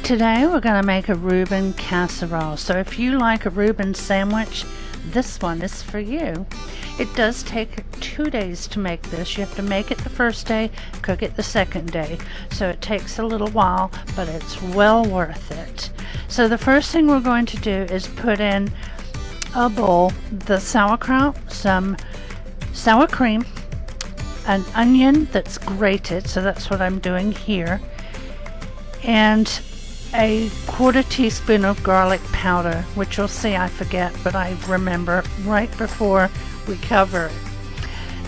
Today we're going to make a Reuben casserole. So if you like a Reuben sandwich, this one is for you. It does take 2 days to make this. You have to make it the first day, cook it the second day. So it takes a little while, but it's well worth it. So the first thing we're going to do is put in a bowl the sauerkraut, some sour cream, an onion that's grated, so that's what I'm doing here, and a 1/4 teaspoon of garlic powder, which you'll see I forget, but I remember right before we cover it.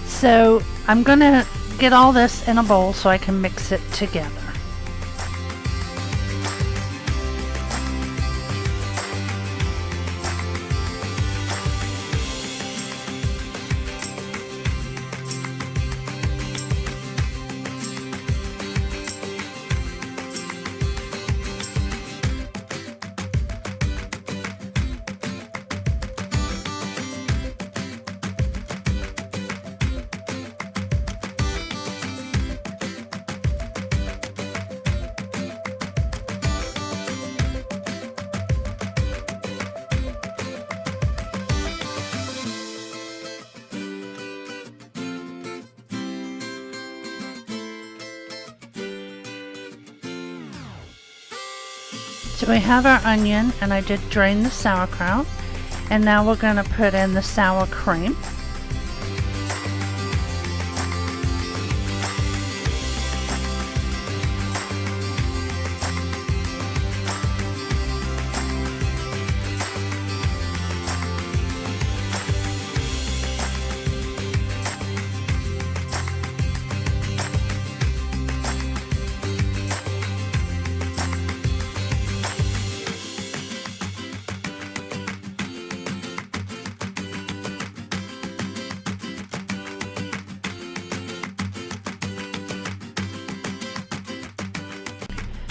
So I'm gonna get all this in a bowl so I can mix it together. So we have our onion, and I did drain the sauerkraut, and now we're going to put in the sour cream.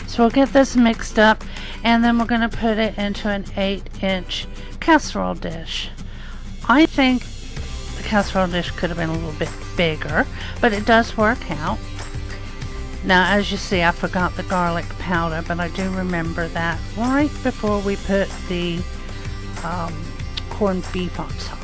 So we'll get this mixed up, and then we're going to put it into an 8-inch casserole dish. I think the casserole dish could have been a little bit bigger, but it does work out. Now, as you see, I forgot the garlic powder, but I do remember that right before we put the corned beef on top.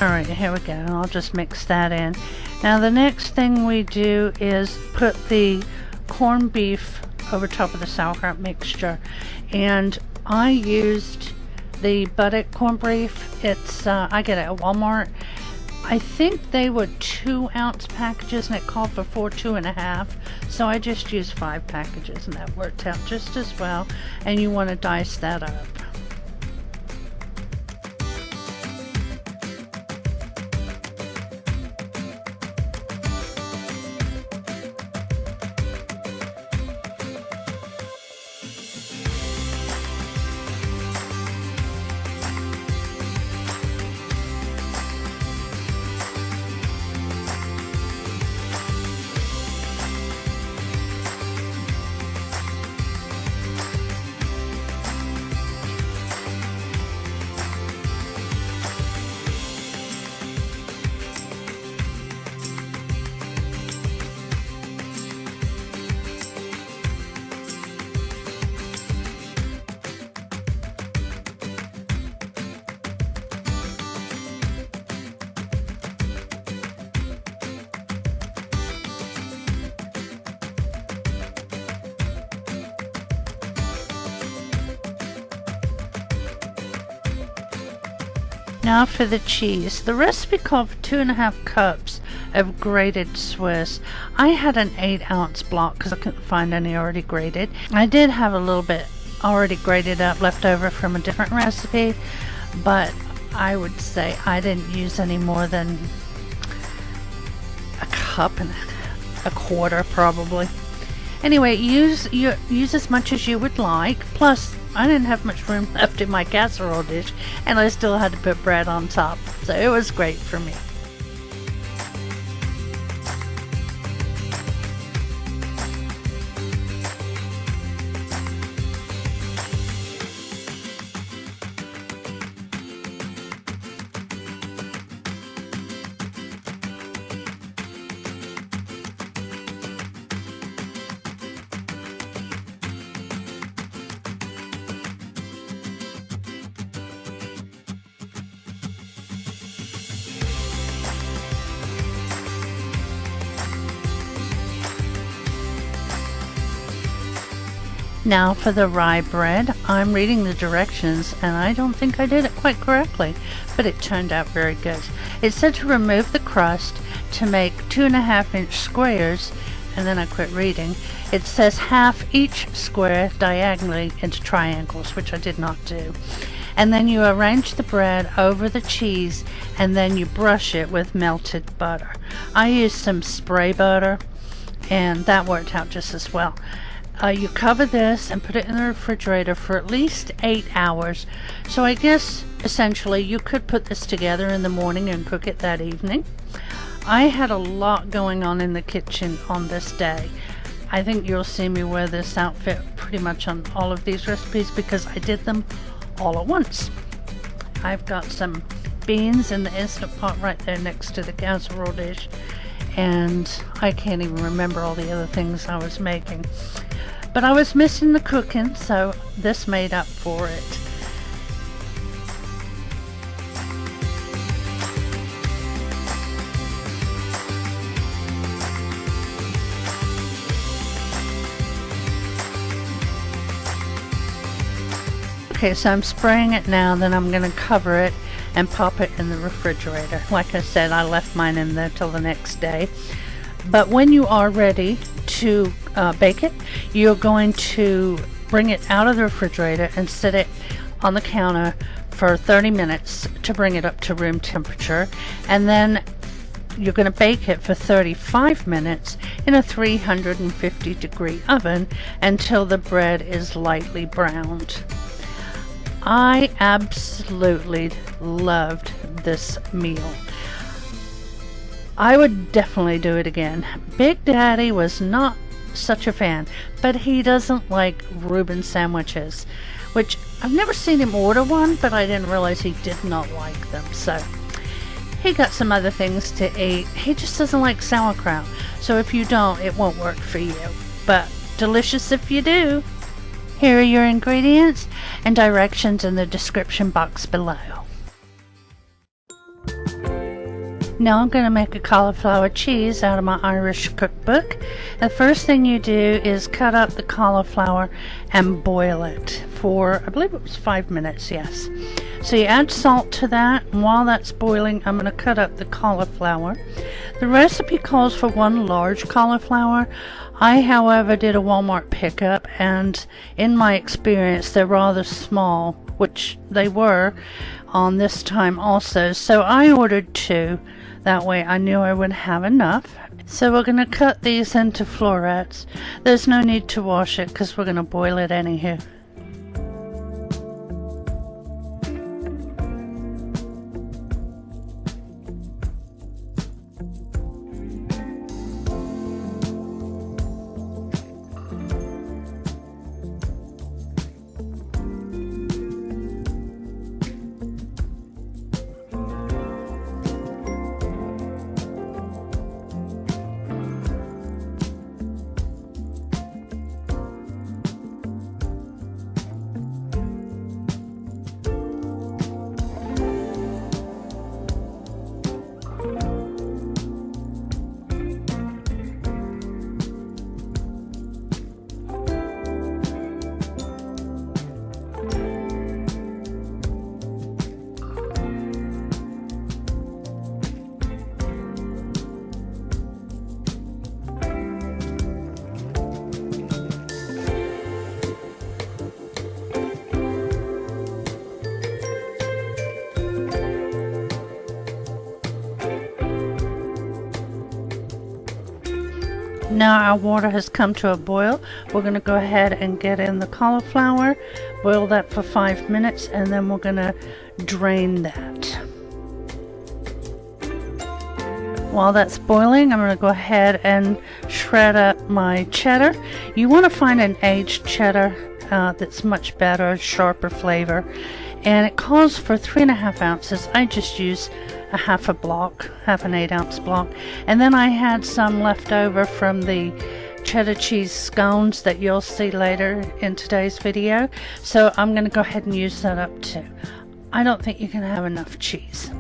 Alright, here we go. I'll just mix that in. Now the next thing we do is put the corned beef over top of the sauerkraut mixture, and I used the buttocks corned beef. It's I get it at Walmart. I think they were 2-ounce packages, and it called for 4 2.5, so I just used 5 packages, and that worked out just as well. And you want to dice that up. Now for the cheese. The recipe called for 2.5 cups of grated Swiss. I had an 8-ounce block because I couldn't find any already grated. I did have a little bit already grated up left over from a different recipe, but I would say I didn't use any more than a cup and a quarter probably. Anyway, use as much as you would like. Plus, I didn't have much room left in my casserole dish, and I still had to put bread on top, so it was great for me. Now for the rye bread, I'm reading the directions and I don't think I did it quite correctly, but it turned out very good. It said to remove the crust, to make 2.5-inch squares, and then I quit reading. It says half each square diagonally into triangles, which I did not do. And then you arrange the bread over the cheese and then you brush it with melted butter. I used some spray butter and that worked out just as well. You cover this and put it in the refrigerator for at least 8 hours. So I guess essentially you could put this together in the morning and cook it that evening. I had a lot going on in the kitchen on this day. I think you'll see me wear this outfit pretty much on all of these recipes because I did them all at once. I've got some beans in the Instant Pot right there next to the casserole dish, and I can't even remember all the other things I was making. But I was missing the cooking, so this made up for it. Okay, so I'm spraying it now, then I'm going to cover it and pop it in the refrigerator. Like I said, I left mine in there till the next day. But when you are ready to bake it, you're going to bring it out of the refrigerator and set it on the counter for 30 minutes to bring it up to room temperature, and then you're going to bake it for 35 minutes in a 350-degree oven until the bread is lightly browned. I absolutely loved this meal. I would definitely do it again. Big Daddy was not such a fan, but he doesn't like Reuben sandwiches, which I've never seen him order one, but I didn't realize he did not like them. So he got some other things to eat. He just doesn't like sauerkraut. So if you don't, it won't work for you. But delicious if you do. Here are your ingredients and directions in the description box below. Now I'm going to make a cauliflower cheese out of my Irish cookbook. The first thing you do is cut up the cauliflower and boil it for, I believe it was 5 minutes, yes. So you add salt to that, and while that's boiling, I'm going to cut up the cauliflower. The recipe calls for 1 large cauliflower. I, however, did a Walmart pickup, and in my experience, they're rather small, which they were on this time also. So I ordered 2. That way I knew I would have enough. So we're going to cut these into florets. There's no need to wash it because we're going to boil it anyhow. Now our water has come to a boil. We're going to go ahead and get in the cauliflower, boil that for 5 minutes, and then we're going to drain that. While that's boiling, I'm going to go ahead and shred up my cheddar. You want to find an aged cheddar that's much better, sharper flavor, and it calls for 3.5 ounces. I just use a half an 8-ounce block, and then I had some left over from the cheddar cheese scones that you'll see later in today's video, so I'm going to go ahead and use that up too. I don't think you can have enough cheese.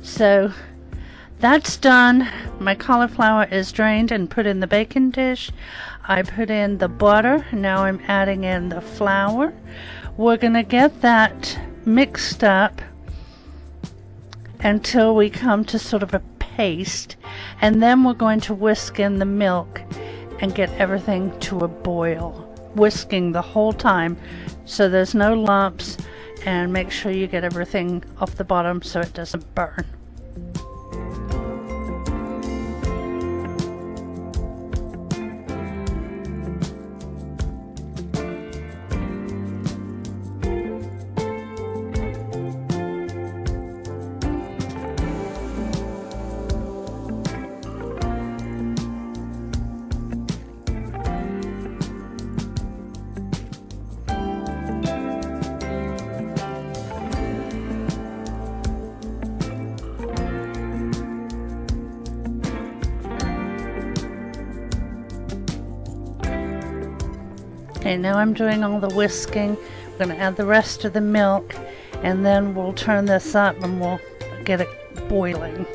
So That's done. My cauliflower is drained and put in the baking dish. I put in the butter. Now I'm adding in the flour. We're going to get that mixed up until we come to sort of a paste, and then we're going to whisk in the milk and get everything to a boil, whisking the whole time so there's no lumps, and make sure you get everything off the bottom so it doesn't burn. Okay, now I'm doing all the whisking. I'm going to add the rest of the milk, and then we'll turn this up and we'll get it boiling.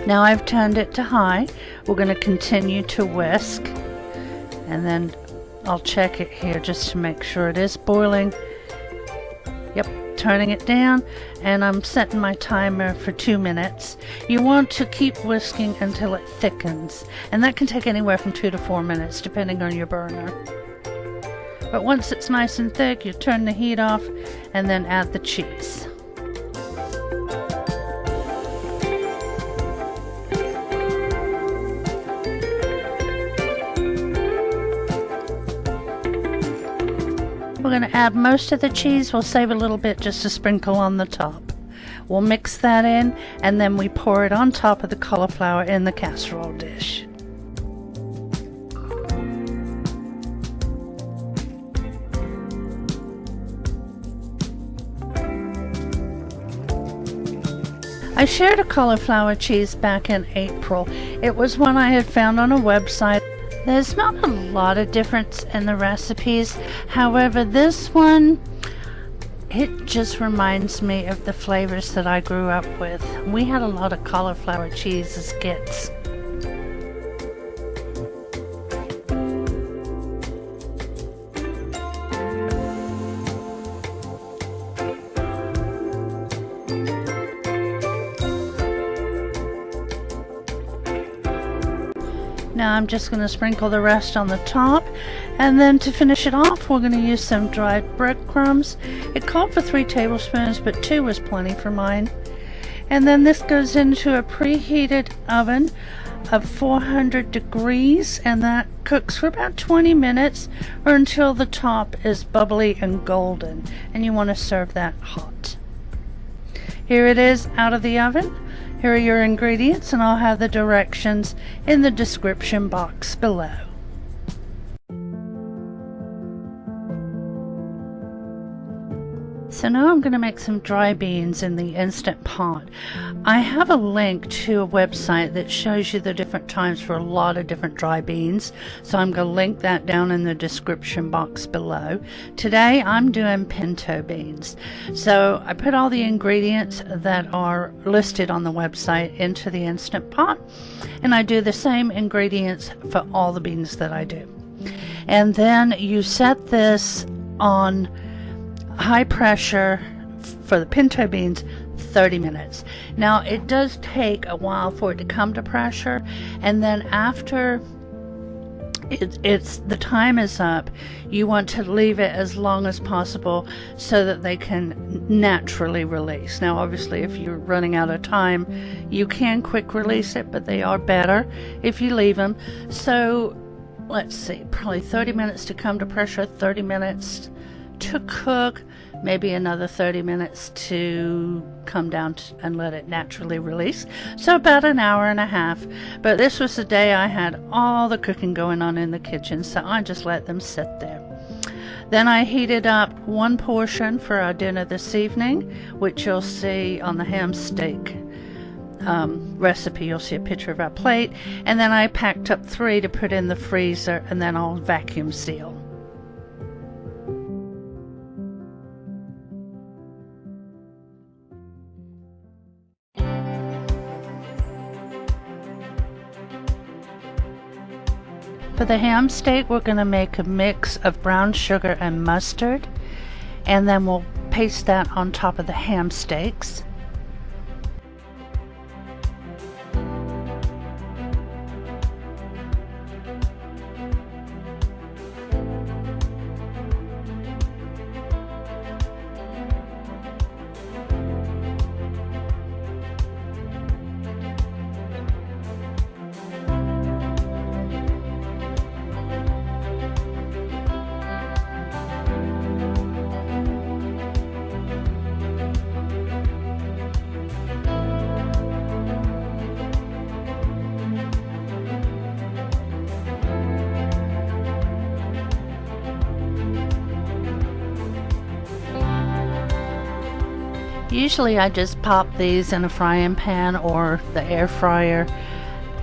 Now I've turned it to high. We're going to continue to whisk, and then I'll check it here just to make sure it is boiling. Yep, turning it down, and I'm setting my timer for 2 minutes. You want to keep whisking until it thickens, and that can take anywhere from 2 to 4 minutes depending on your burner. But once it's nice and thick, you turn the heat off and then add the cheese. We're going to add most of the cheese. We'll save a little bit just to sprinkle on the top. We'll mix that in, and then we pour it on top of the cauliflower in the casserole dish. I shared a cauliflower cheese back in April. It was one I had found on a website. There's not a lot of difference in the recipes. However, this one, it just reminds me of the flavors that I grew up with. We had a lot of cauliflower cheese as kids. Now I'm just going to sprinkle the rest on the top, and then to finish it off we're going to use some dried breadcrumbs. It called for 3 tablespoons, but 2 was plenty for mine. And then this goes into a preheated oven of 400 degrees, and that cooks for about 20 minutes or until the top is bubbly and golden, and you want to serve that hot. Here it is out of the oven. Here are your ingredients, and I'll have the directions in the description box below. So now I'm going to make some dry beans in the Instant Pot. I have a link to a website that shows you the different times for a lot of different dry beans, so I'm going to link that down in the description box below. Today I'm doing pinto beans. So I put all the ingredients that are listed on the website into the Instant Pot, and I do the same ingredients for all the beans that I do. And then you set this on high pressure for the pinto beans 30 minutes. Now it does take a while for it to come to pressure, and then after the time is up, you want to leave it as long as possible so that they can naturally release. Now obviously if you're running out of time you can quick release it, but they are better if you leave them. So let's see, probably 30 minutes to come to pressure, 30 minutes to cook, maybe another 30 minutes to come down and let it naturally release. So about an hour and a half. But this was the day I had all the cooking going on in the kitchen, so I just let them sit there. Then I heated up 1 portion for our dinner this evening, which you'll see on the ham steak recipe, you'll see a picture of our plate. And then I packed up 3 to put in the freezer, and then I'll vacuum seal. For the ham steak, we're going to make a mix of brown sugar and mustard, and then we'll paste that on top of the ham steaks. Usually I just pop these in a frying pan or the air fryer,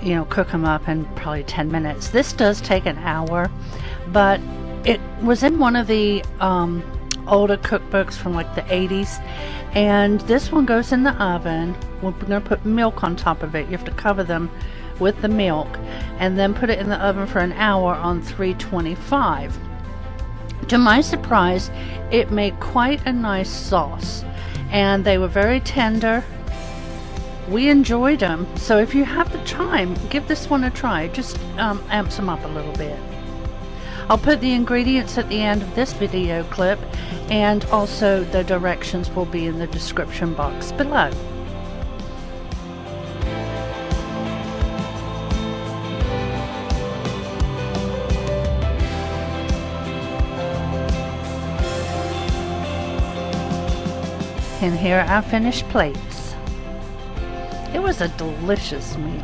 you know, cook them up in probably 10 minutes. This does take an hour, but it was in one of the older cookbooks from like the 80s, and this one goes in the oven. We're going to put milk on top of it. You have to cover them with the milk and then put it in the oven for an hour on 325. To my surprise, it made quite a nice sauce, and they were very tender. We enjoyed them, so if you have the time, give this one a try. Just amps them up a little bit. I'll put the ingredients at the end of this video clip, and also the directions will be in the description box below. And here are our finished plates. It was a delicious meal.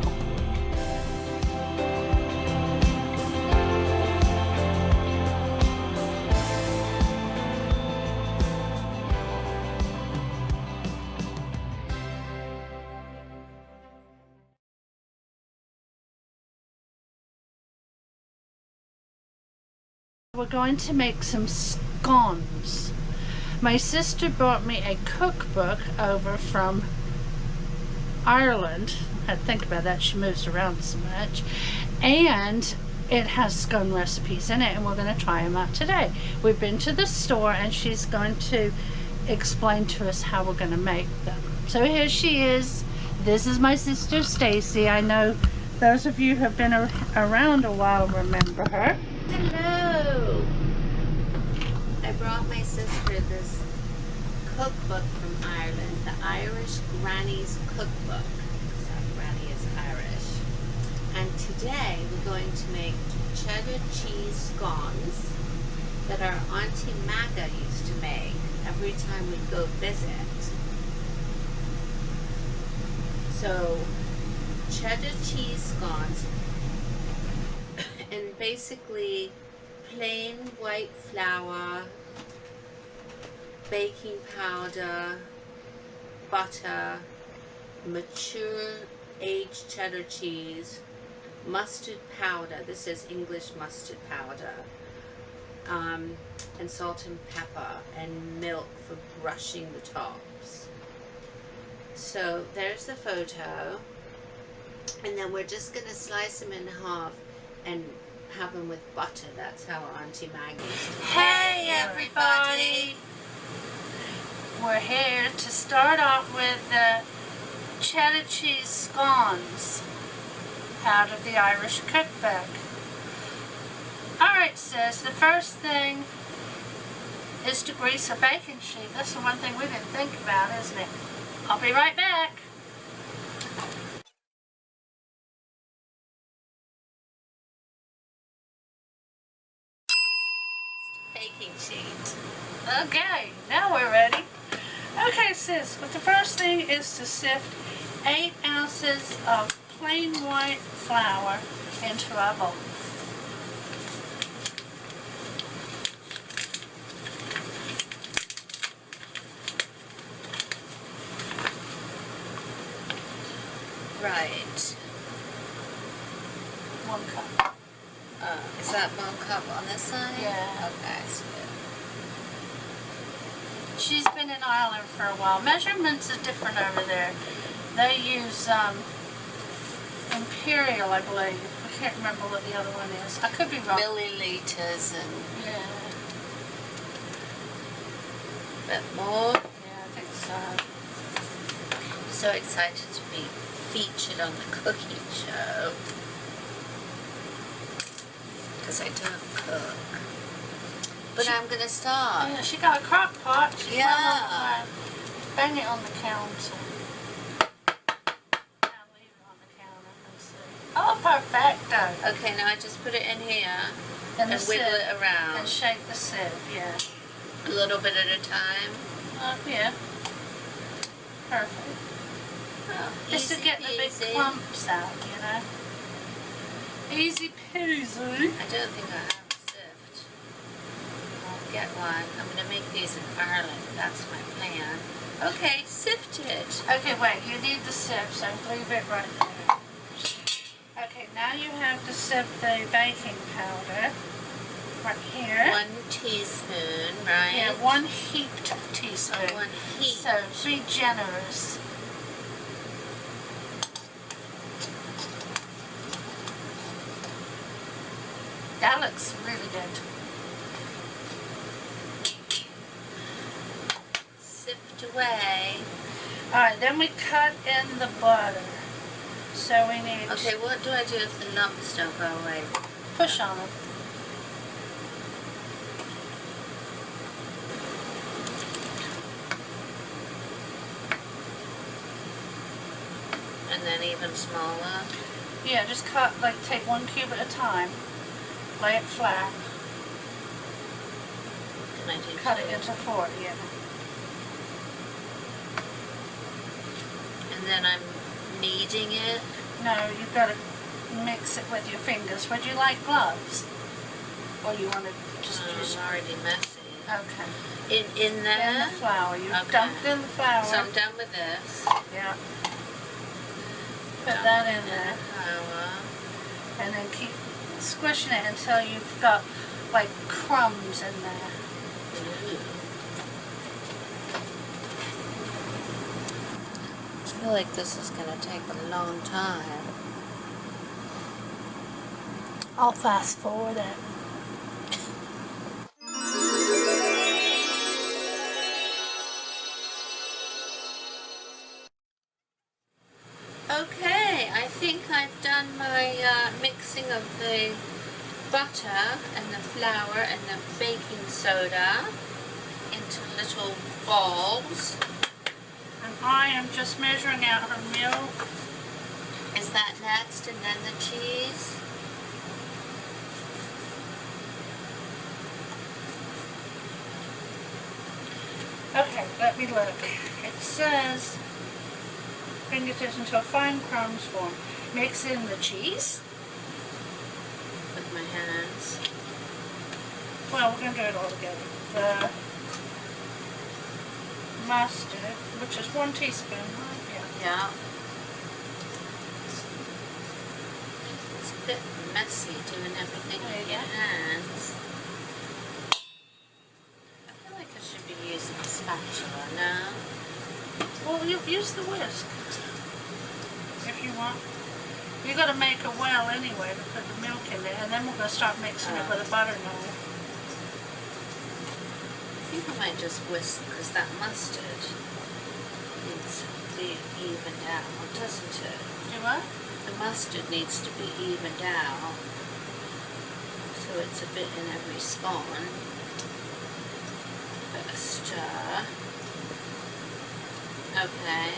We're going to make some scones. My sister brought me a cookbook over from Ireland. I had to think about that, she moves around so much. And it has scone recipes in it, and we're going to try them out today. We've been to the store, and she's going to explain to us how we're going to make them. So here she is. This is my sister Stacy. I know those of you who have been around a while remember her. Hello! I brought my sister this cookbook from Ireland, the Irish Granny's Cookbook. So Granny is Irish. And today we're going to make cheddar cheese scones that our Auntie Maga used to make every time we'd go visit. So cheddar cheese scones, and basically plain white flour, baking powder, butter, mature aged cheddar cheese, mustard powder, this is English mustard powder, and salt and pepper, and milk for brushing the tops. So there's the photo, and then we're just going to slice them in half and have them with butter. That's how Auntie Maggie used to. Hey everybody! We're here to start off with the cheddar cheese scones out of the Irish cookbook. Alright sis, the first thing is to grease a baking sheet. That's the one thing we didn't think about, isn't it? I'll be right back. Baking sheet. Okay, now we're ready. Okay sis, but the first thing is to sift 8 ounces of plain white flour into our bowl. right? 1 cup. Is that 1 cup on this side? Yeah. Okay, so She's been in Ireland for a while. Measurements are different over there. They use imperial, I believe. I can't remember what the other one is. I could be wrong. milliliters and Yeah. a bit more. Yeah, I think so. So excited to be featured on the cooking show. Because I don't cook. But I'm going to start. Yeah, she got a crock pot. She's Yeah. well on the way. Bang it on the counter. Now leave it on the counter and see. Oh, perfecto. Okay, now I just put it in here And and the wiggle sieve. it around. And shake the sieve, yeah. A little bit at a time. Yeah. Perfect. Oh, Just to easy get the big peasy. clumps out, you know. Easy peasy. I don't think I have a sift. I'll get one. I'm going to make these in Ireland. That's my plan. Okay, sift it. Okay, wait, you need the sieve, so leave it right there. Okay, now you have to sift the baking powder right here. 1 teaspoon, right? Yeah, 1 heaped teaspoon. Oh, 1 heaped. So be generous. That looks really good. Sift away. Alright, then we cut in the butter. So we need Okay, what do I do if the lumps don't go away? push on them. And then even smaller. Yeah, just cut, like take 1 cube at a time. Lay it flat. Can I do Cut two? it into 4, yeah. And then I'm kneading it. No, you've got to mix it with your fingers. Would you like gloves? Or you want to just use... I'm already messy. Okay. In there? In the flour. You Okay. dumped in the flour. So I'm done with this. Yeah. Put that in there. Flour. And then keep squishing it until you've got like crumbs in there. Ooh. I feel like this is going to take a long time. I'll fast forward it. Okay, I think I've done my mixing of the butter and the flour and the baking soda into little balls. And I am just measuring out her milk. Is that next, and then the cheese? Okay, let me look. It says fingertips until fine crumbs form. Mix in the cheese. With my hands. Well, we're going to do it all together. The mustard, which is 1 teaspoon, right? Yeah. Yeah. It's a bit messy doing everything with your hands. I feel like I should be using a spatula now. Well, you use the whisk if you want. You got to make a well anyway to put the milk in there, and then we're going to start mixing it with a butter knife. I think I might just whisk because that mustard needs to be evened out, doesn't it? Do what? The mustard needs to be evened out so it's a bit in every scone. Bit of stir. Okay.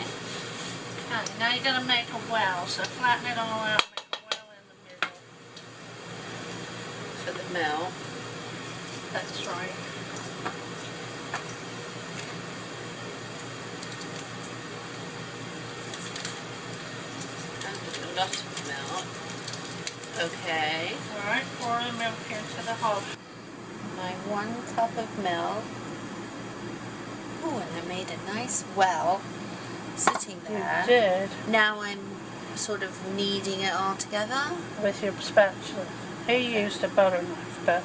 Okay, now you're going to make a well, so flatten it all out, make a well in the middle. For the milk. That's right. A lot of milk. Okay. Alright, pour the milk into the hole. My 1 cup of milk. Oh, and I made a nice well sitting there. You did. Now I'm sort of kneading it all together? with your spatula. He used a butter knife, but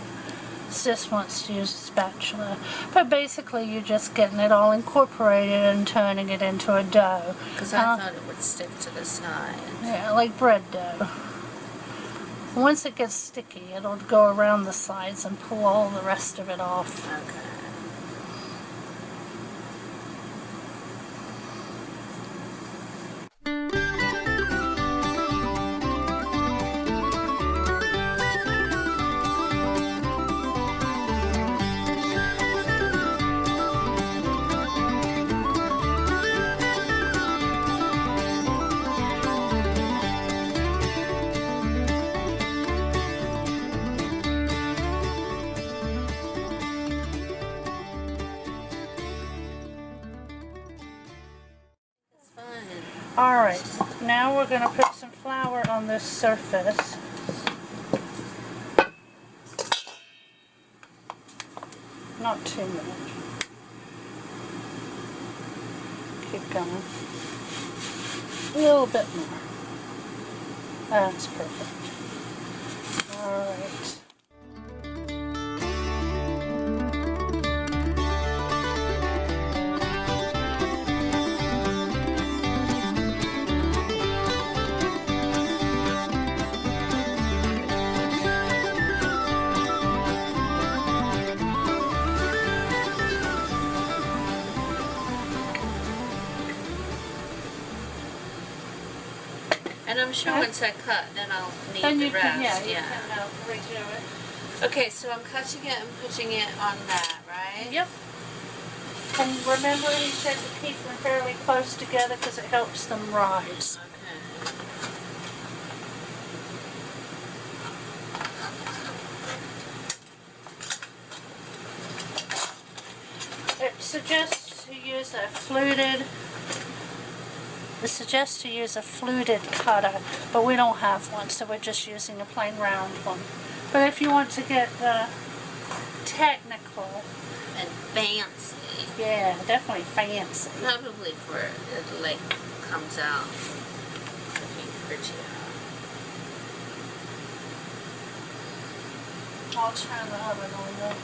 Sis wants to use a spatula. But basically you're just getting it all incorporated and turning it into a dough. Because I thought it would stick to the side. Yeah, like bread dough. Once it gets sticky, it'll go around the sides and pull all the rest of it off. Okay. Alright, now we're going to put some flour on this surface. Not too much. Keep going. A little bit more. That's perfect. Alright. And I'm sure once I cut, then I'll Then need you the rest. can, you can redo it. Okay, so I'm cutting it and putting it on that, right? Yep. And remember he said to keep them fairly close together because it helps them rise. Okay. It suggests to use a fluted. It suggests to use a fluted cutter, but we don't have one, so we're just using a plain round one. But if you want to get technical And fancy. yeah, definitely fancy. Probably for it like comes out looking prettier. I'll turn the oven on though.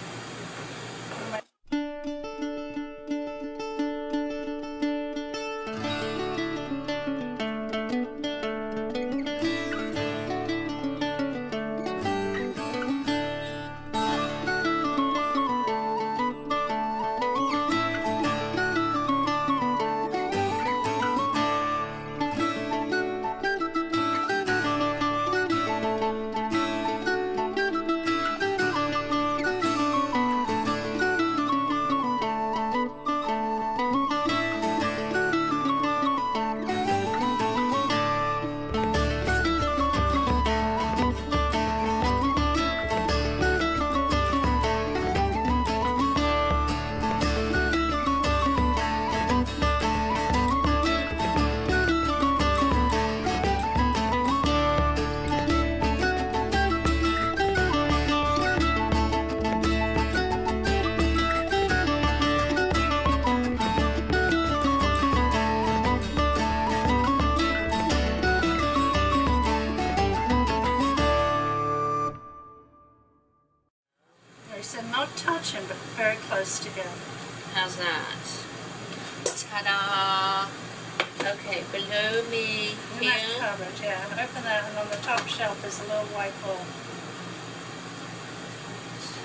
They said not touching, but very close together. How's that? Ta-da! Okay, below me In that here. cupboard, yeah. Open that, and on the top shelf is a little white bowl.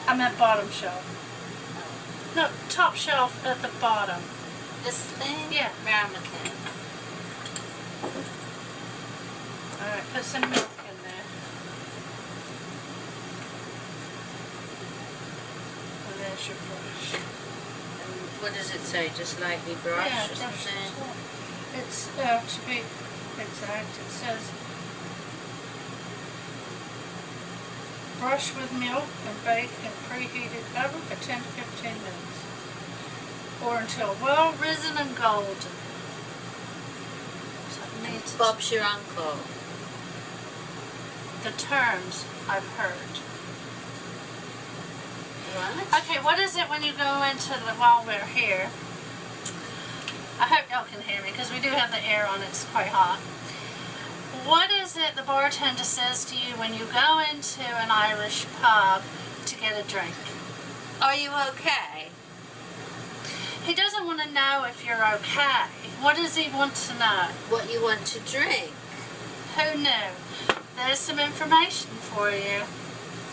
I meant bottom shelf. No, top shelf at the bottom. This thing? Yeah. Ramekin. Alright, put some milk in there. And there's your brush. And what does it say? Just lightly brush Yeah, or brush something? it off. It's, to be exact, it says brush with milk and bake in preheated oven for 10 to 15 minutes. Or until well risen and golden. So it needs Bob's your uncle. the terms I've heard. What? Okay, what is it when you go into the, while we're here? I hope y'all can hear me because we do have the air on, it's quite hot. What is it the bartender says to you when you go into an Irish pub to get a drink? Are you okay? He doesn't want to know if you're okay. What does he want to know? What you want to drink? Who knew? There's some information for you.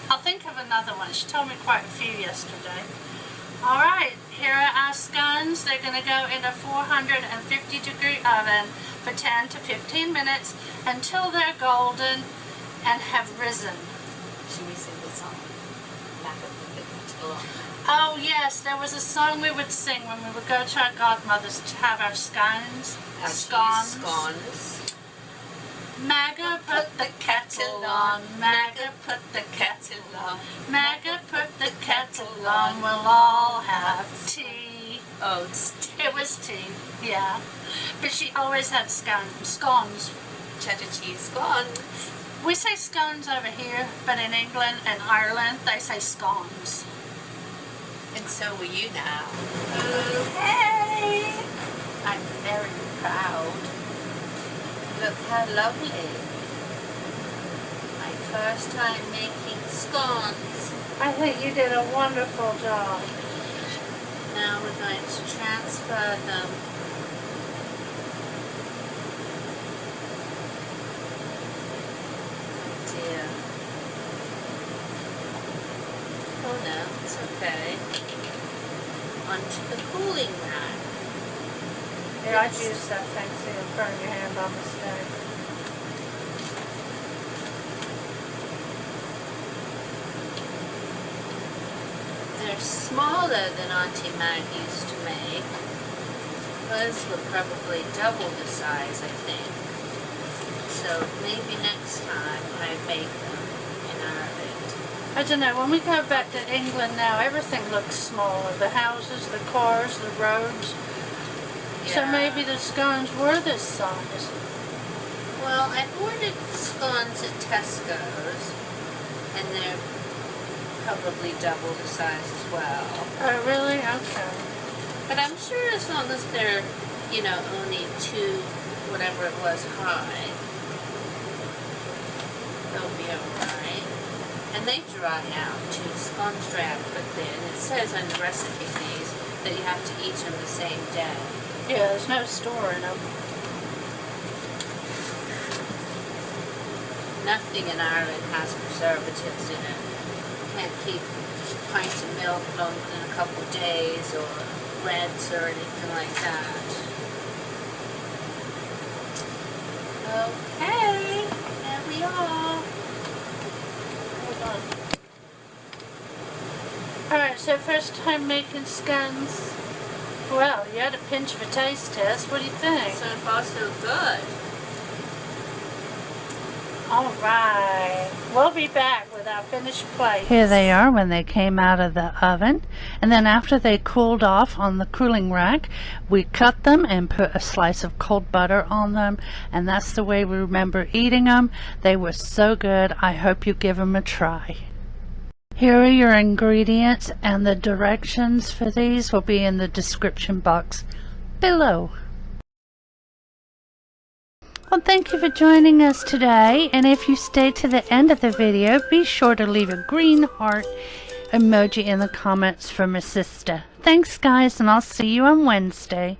I'll think of another one. She told me quite a few yesterday. Alright, here are our scones. They're going to go in a 450-degree oven for 10 to 15 minutes until they're golden and have risen. Should we sing the song? Oh yes, there was a song we would sing when we would go to our godmother's to have our scones. Our cheese scones. Magga, put the kettle on. Magga, put the kettle on. Magga, put the kettle on. We'll all have tea. Oh, it's tea. It was tea, yeah. But she always had scones. Cheddar cheese scones. We say scones over here, but in England and Ireland, they say scones. And so will you now. Okay. I'm very proud. Look how lovely. My first time making scones. I think you did a wonderful job. Now we're going to transfer them. Oh dear. Oh no, it's okay. Onto the cooling rack. Yeah, I'd use that thing so you'll burn your hand on the stove. They're smaller than Auntie Mag used to make. Hers were probably double the size, I think. So maybe next time I make them in Ireland. I don't know, when we go back to England now, everything looks smaller. The houses, the cars, the roads. So Yeah. maybe the scones were this size. Well, I ordered scones at Tesco's, and they're probably double the size as well. Oh, really? Okay. But I'm sure as long as they're, you know, only 2, whatever it was, high, they'll be alright. And they dry out too. Scones dry out quickly, and it says on the recipe these that you have to eat them the same day. Yeah, there's no store in them. Nothing in Ireland has preservatives in it. You can't keep pints of milk longer than a couple of days, or breads or anything like that. Okay, there we are. Hold on. Alright, so first time making scones. Well, you had a pinch of a taste test. What do you think? So far, so good. Alright, we'll be back with our finished plate. Here they are when they came out of the oven. And then after they cooled off on the cooling rack, we cut them and put a slice of cold butter on them. And that's the way we remember eating them. They were so good. I hope you give them a try. Here are your ingredients, and the directions for these will be in the description box below. Well, thank you for joining us today, and if you stay to the end of the video, be sure to leave a green heart emoji in the comments for my sister. Thanks guys, and I'll see you on Wednesday.